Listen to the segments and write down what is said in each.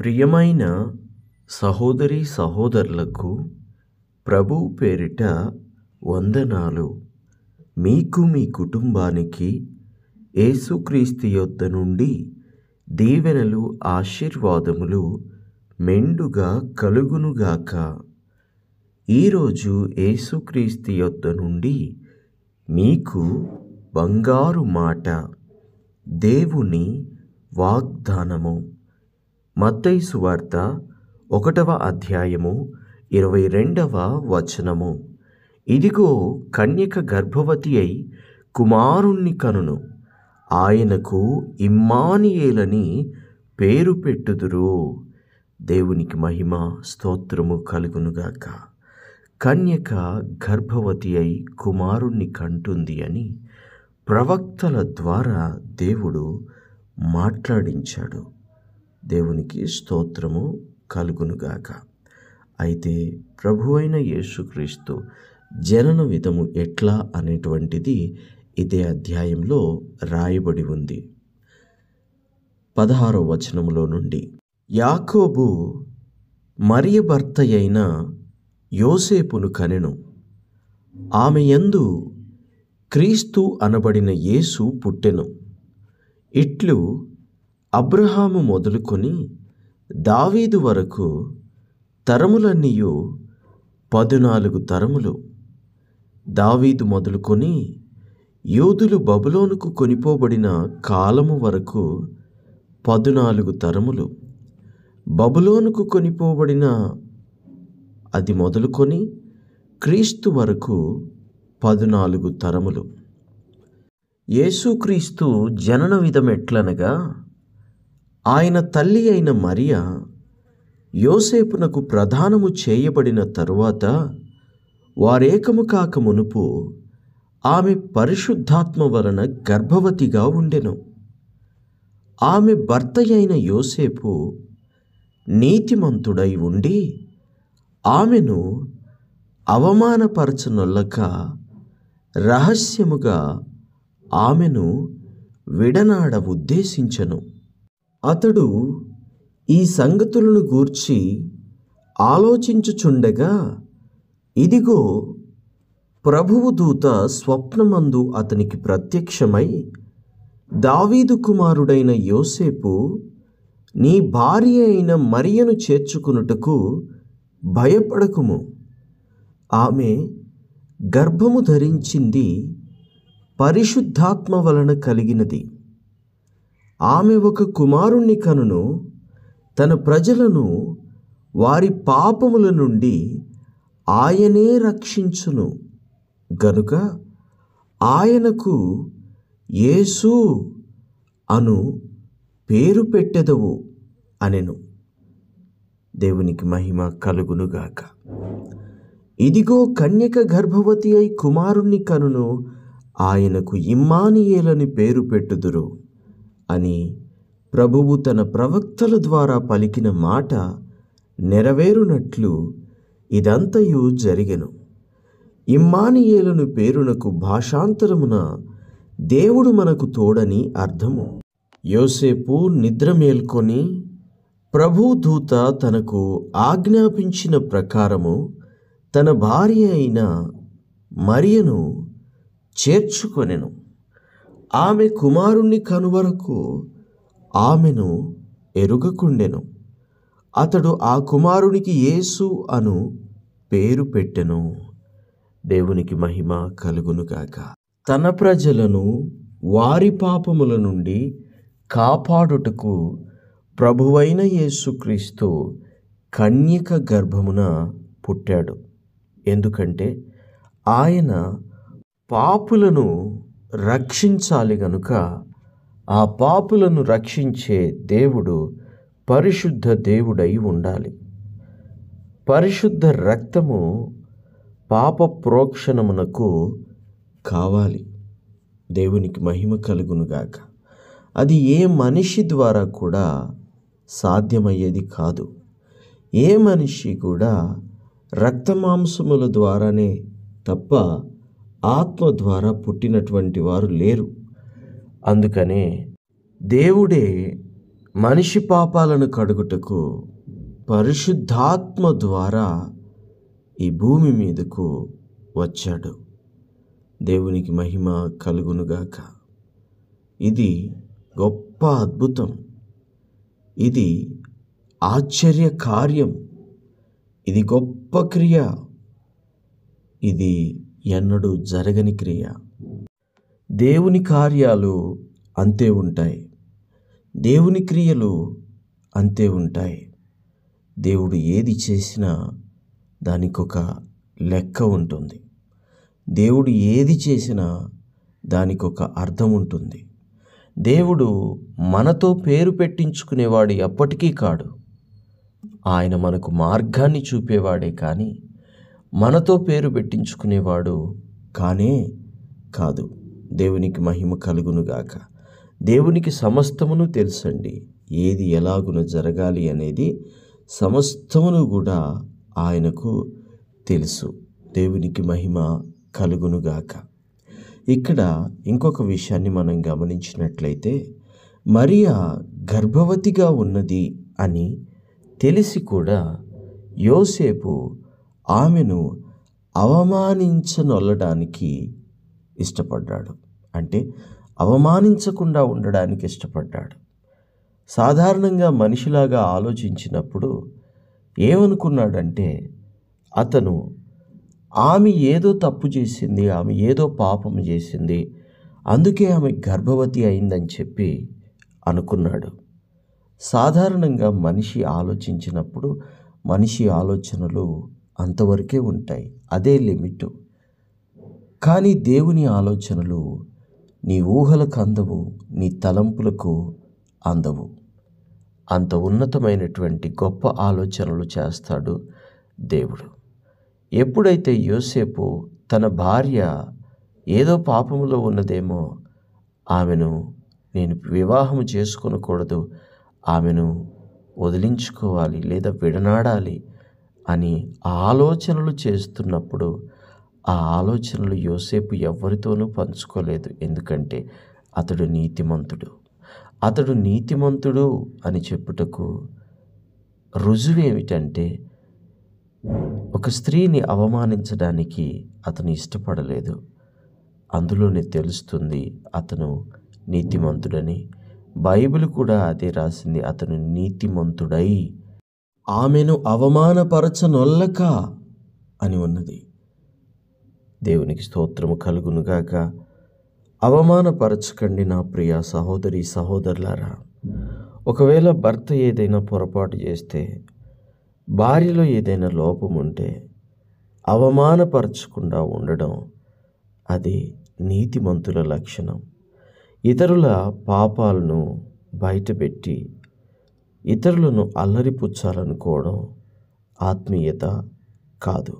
ప్రియమైన సహోదరి సహోదరులకు ప్రభువు పేరిట వందనాలు. మీకు మీ కుటుంబానికి యేసుక్రీస్తు యొద్ద నుండి దీవెనలు ఆశీర్వాదములు మెండుగా కలుగునుగాక. ఈరోజు యేసుక్రీస్తు యొద్ద నుండి మీకు బంగారు మాట, దేవుని వాగ్దానము. మత్తయి సువార్త 1వ అధ్యాయము 22వ వచనము. ఇదిగో, కన్యక గర్భవతి అయి కుమారుణ్ణి కనును, ఆయనకు ఇమ్మానుయేలని పేరు పెట్టుదురు. దేవునికి మహిమ స్తోత్రము కలుగునుగాక. కన్యక గర్భవతి అయి కుమారుణ్ణి కంటుంది అని ప్రవక్తల ద్వారా దేవుడు మాట్లాడించాడు. దేవునికి స్తోత్రము కలుగునుగాక. అయితే ప్రభువైన యేసుక్రీస్తు జనన విధము ఎట్లా అనేటువంటిది ఇదే అధ్యాయంలో రాయబడి ఉంది. 16వ వచనములో నుండి, యాకోబు మరియ భర్త అయిన యోసేపును కనెను, ఆమె యందు క్రీస్తు అనబడిన యేసు పుట్టెను. ఇట్లు అబ్రహాము మొదలుకొని దావీదు వరకు తరములన్నీయు 14 తరములు. దావీదు మొదలుకొని యూదులు బబులోనుకు కొనిపోబడిన కాలము వరకు 14 తరములు. బబులోనుకు కొనిపోబడిన అది మొదలుకొని క్రీస్తు వరకు 14 తరములు. యేసుక్రీస్తు జనన విధం ఎట్లనగా, ఆయన తల్లి అయిన మరియ యోసేపునకు ప్రదానము చేయబడిన తరువాత వారేకము కాక మునుపు ఆమె పరిశుద్ధాత్మ వలన గర్భవతిగా ఉండెను. ఆమె భర్త అయిన యోసేపు నీతిమంతుడై ఉండి ఆమెను అవమానపరచనొల్లక రహస్యముగా ఆమెను విడనాడ ఉద్దేశించెను. అతడు ఈ సంగతులను గూర్చి ఆలోచించుచుండగా, ఇదిగో, ప్రభువు దూత స్వప్నమందు అతనికి ప్రత్యక్షమై, దావీదు కుమారుడైన యోసేపు, నీ భార్య అయిన మరియను చేర్చుకొనుటకు భయపడకుము. ఆమె గర్భము ధరించింది పరిశుద్ధాత్మ వలన కలిగినది. ఆమె ఒక కుమారుణ్ణి కనును, తన ప్రజలను వారి పాపముల నుండి ఆయనే రక్షించును గనుక ఆయనకు యేసు అను పేరు పెట్టెదవు అనెను. దేవునికి మహిమ కలుగునుగాక. ఇదిగో, కన్యక గర్భవతి అయి కుమారుణ్ణి కనును, ఆయనకు ఇమ్మానుయేలని పేరు పెట్టుదురు అని ప్రభువు తన ప్రవక్తల ద్వారా పలికిన మాట నెరవేరునట్లు ఇదంతయు జరిగెను. ఇమ్మానుయేలను పేరునకు భాషాంతరమున దేవుడు మనకు తోడని అర్థము. యోసేపు నిద్ర మేల్కొని ప్రభువు దూత తనకు ఆజ్ఞాపించిన ప్రకారము తన భార్య అయిన మరియను చేర్చుకొనెను. ఆమె కుమారుణ్ణి కనువరకు ఆమెను ఎరుగకుండెను. అతడు ఆ కుమారునికి యేసు అను పేరు పెట్టెను. దేవునికి మహిమ కలుగునుగాక. తన ప్రజలను వారి పాపముల నుండి కాపాడుటకు ప్రభువైన యేసుక్రీస్తు కన్యక గర్భమున పుట్టాడు. ఎందుకంటే ఆయన పాపులను రక్షించాలి గనుక, ఆ పాపులను రక్షించే దేవుడు పరిశుద్ధ దేవుడై ఉండాలి. పరిశుద్ధ రక్తము పాప ప్రోక్షణమునకు కావాలి. దేవునికి మహిమ కలుగునుగాక. అది ఏ మనిషి ద్వారా కూడా సాధ్యమయ్యేది కాదు. ఏ మనిషి కూడా రక్తమాంసముల ద్వారానే తప్ప ఆత్మ ద్వారా పుట్టినటువంటి వారు లేరు. అందుకనే దేవుడే మనిషి పాపాలను కడుగుటకు పరిశుద్ధాత్మ ద్వారా ఈ భూమి మీదకు వచ్చాడు. దేవునికి మహిమ కలుగునుగాక. ఇది గొప్ప అద్భుతం, ఇది ఆశ్చర్య కార్యం, ఇది గొప్ప క్రియ, ఇది ఎన్నడూ జరగని క్రియ. దేవుని కార్యాలు అంతే ఉంటాయి, దేవుని క్రియలు అంతే ఉంటాయి. దేవుడు ఏది చేసినా దానికొక లెక్క ఉంటుంది. దేవుడు ఏది చేసినా దానికొక అర్థం ఉంటుంది. దేవుడు మనతో పేరు పెట్టించుకునేవాడు ఎప్పటికీ కాడు. ఆయన మనకు మార్గాన్ని చూపేవాడే కానీ మనతో పేరు పెట్టించుకునేవాడు కానే కాదు. దేవునికి మహిమ కలుగునుగాక. దేవునికి సమస్తమును తెలుసండి. ఏది ఎలాగున జరగాలి అనేది సమస్తమును కూడా ఆయనకు తెలుసు. దేవునికి మహిమ కలుగునుగాక. ఇక్కడ ఇంకొక విషయాన్ని మనం గమనించినట్లయితే, మరియా గర్భవతిగా ఉన్నది అని తెలిసి కూడా యోసేపు ఆమెను అవమానించనొల్లడానికి ఇష్టపడ్డాడు. అంటే అవమానించకుండా ఉండడానికి ఇష్టపడ్డాడు. సాధారణంగా మనిషిలాగా ఆలోచించినప్పుడు ఏమనుకున్నాడంటే, అతను ఆమె ఏదో తప్పు చేసింది, ఆమె ఏదో పాపం చేసింది, అందుకే ఆమె గర్భవతి అయిందని చెప్పి అనుకున్నాడు. సాధారణంగా మనిషి ఆలోచించినప్పుడు మనిషి ఆలోచనలు అంతవరకే ఉంటాయి, అదే లిమిట్. కానీ దేవుని ఆలోచనలు నీ ఊహలకు అందవు, నీ తలంపులకు అందవు. అంత ఉన్నతమైనటువంటి గొప్ప ఆలోచనలు చేస్తాడు దేవుడు. ఎప్పుడైతే యోసేపు తన భార్య ఏదో పాపములో ఉన్నదేమో, ఆమెను నేను వివాహం చేసుకొనకూడదు, ఆమెను వదిలించుకోవాలి లేదా విడనాడాలి అని ఆలోచనలు చేస్తున్నప్పుడు ఆ ఆలోచనలు యోసేపు ఎవరితోనూ పంచుకోలేదు. ఎందుకంటే అతడు నీతిమంతుడు. అతడు నీతిమంతుడు అని చెప్పుటకు రుజువేమిటంటే, ఒక స్త్రీని అవమానించడానికి అతను ఇష్టపడలేదు. అందులోనే తెలుస్తుంది అతను నీతిమంతుడని. బైబిల్ కూడా అదే రాసింది, అతను నీతిమంతుడై ఆమెను అవమానపరచనొల్లక అని ఉన్నది. దేవునికి స్తోత్రము కలుగునుగాక. అవమానపరచకండి నా ప్రియ సహోదరి సహోదరులారా. ఒకవేళ భర్త ఏదైనా పొరపాటు చేస్తే, భార్యలో ఏదైనా లోపం ఉంటే అవమానపరచకుండా ఉండడం అది నీతిమంతుల లక్షణం. ఇతరుల పాపాలను బయటపెట్టి ఇతరులను అల్లరిపుచ్చాలనుకోవడం ఆత్మీయత కాదు.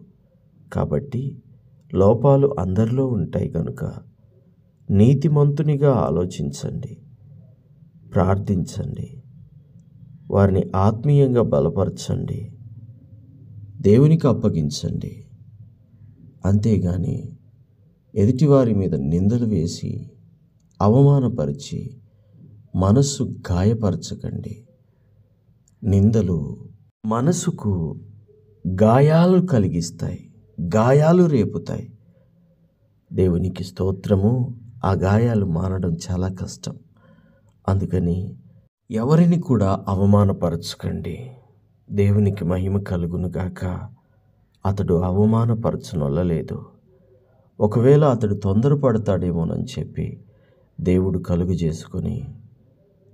కాబట్టి లోపాలు అందరిలో ఉంటాయి కనుక నీతిమంతునిగా ఆలోచించండి, ప్రార్థించండి, వారిని ఆత్మీయంగా బలపరచండి, దేవునికి అప్పగించండి. అంతేగాని ఎదుటివారి మీద నిందలు వేసి అవమానపరిచి మనస్సు గాయపరచకండి. నిందలు మనసుకు గాయాలు కలిగిస్తాయి, గాయాలు రేపుతాయి. దేవునికి స్తోత్రము. ఆ గాయాలు మానడం చాలా కష్టం. అందుకని ఎవరిని కూడా అవమానపరచకండి. దేవునికి మహిమ కలుగునుగాక. అతడు అవమానపరచనొల్లలేదు. ఒకవేళ అతడు తొందరపడతాడేమోనని చెప్పి దేవుడు కలుగు చేసుకొని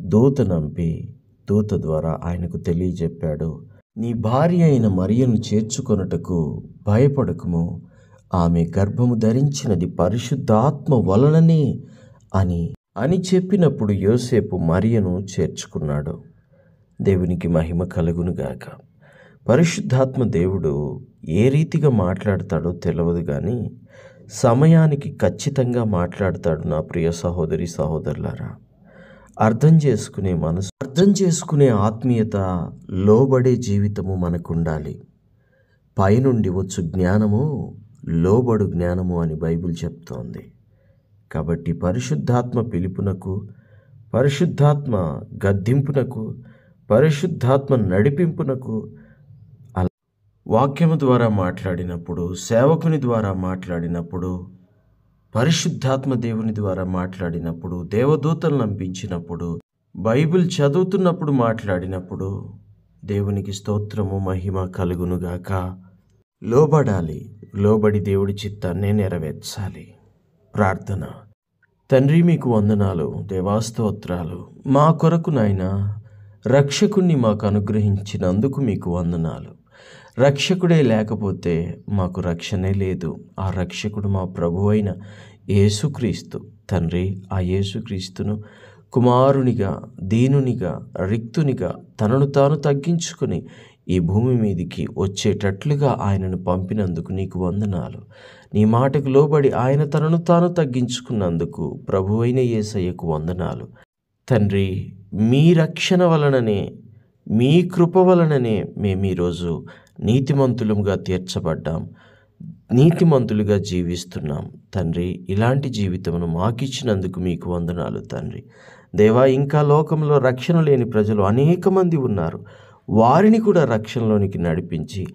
దూత నంపి దూత ద్వారా ఆయనకు తెలియజెప్పాడు, నీ భార్య అయిన మరియను చేర్చుకొనుటకు భయపడకుము, ఆమె గర్భము ధరించినది పరిశుద్ధాత్మ వలననే అని చెప్పినప్పుడు యోసేపు మరియను చేర్చుకున్నాడు. దేవునికి మహిమ కలుగునుగాక. పరిశుద్ధాత్మ దేవుడు ఏ రీతిగా మాట్లాడతాడో తెలియదు, కానీ సమయానికి ఖచ్చితంగా మాట్లాడతాడు. నా ప్రియ సహోదరి సహోదరులారా, అర్థం చేసుకునే మనసు, అర్థం చేసుకునే ఆత్మీయత, లోబడే జీవితము మనకు ఉండాలి. పైనుండి వచ్చు జ్ఞానము లోబడు జ్ఞానము అని బైబిల్ చెప్తోంది. కాబట్టి పరిశుద్ధాత్మ పిలుపునకు, పరిశుద్ధాత్మ గద్దింపునకు, పరిశుద్ధాత్మ నడిపింపునకు, వాక్యము ద్వారా మాట్లాడినప్పుడు, సేవకుని ద్వారా మాట్లాడినప్పుడు, పరిశుద్ధాత్మ దేవుని ద్వారా మాట్లాడినప్పుడు, దేవదూతలను నంపించినప్పుడు, బైబిల్ చదువుతున్నప్పుడు మాట్లాడినప్పుడు దేవునికి స్తోత్రము మహిమ కలుగునుగాక. లోబడాలి, లోబడి దేవుడి చిత్తాన్ని నెరవేర్చాలి. ప్రార్థన. తండ్రి, మీకు వందనాలు, దేవాస్తోత్రాలు. మా కొరకు నాయనా రక్షకుణ్ణి మాకు అనుగ్రహించినందుకు మీకు వందనాలు. రక్షకుడే లేకపోతే మాకు రక్షణే లేదు. ఆ రక్షకుడు మా ప్రభువైన యేసుక్రీస్తు. తండ్రి, ఆ యేసుక్రీస్తును కుమారునిగా, దీనునిగా, రిక్తునిగా తనను తాను తగ్గించుకుని ఈ భూమి మీదికి వచ్చేటట్లుగా ఆయనను పంపినందుకు నీకు వందనాలు. నీ మాటకు లోబడి ఆయన తనను తాను తగ్గించుకున్నందుకు ప్రభువైన యేసయ్యకు వందనాలు. తండ్రి, మీ రక్షణ వలననే, మీ కృప వలననే మేము ఈరోజు నీతిమంతులుగా తీర్చబడ్డాం, నీతిమంతులుగా జీవిస్తున్నాం. తండ్రి, ఇలాంటి జీవితమును మాకిచ్చినందుకు మీకు వందనాలు. తండ్రి దేవా, ఇంకా లోకంలో రక్షణ లేని ప్రజలు అనేక మంది ఉన్నారు. వారిని కూడా రక్షణలోనికి నడిపించి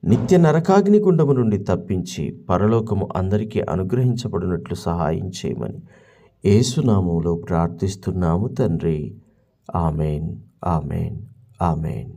నిత్య నరకాగ్ని గుండము నుండి తప్పించి పరలోకము అందరికీ అనుగ్రహించబడినట్లు సహాయం చేయమని యేసునామములో ప్రార్థిస్తున్నాము తండ్రి. Amen, amen, amen.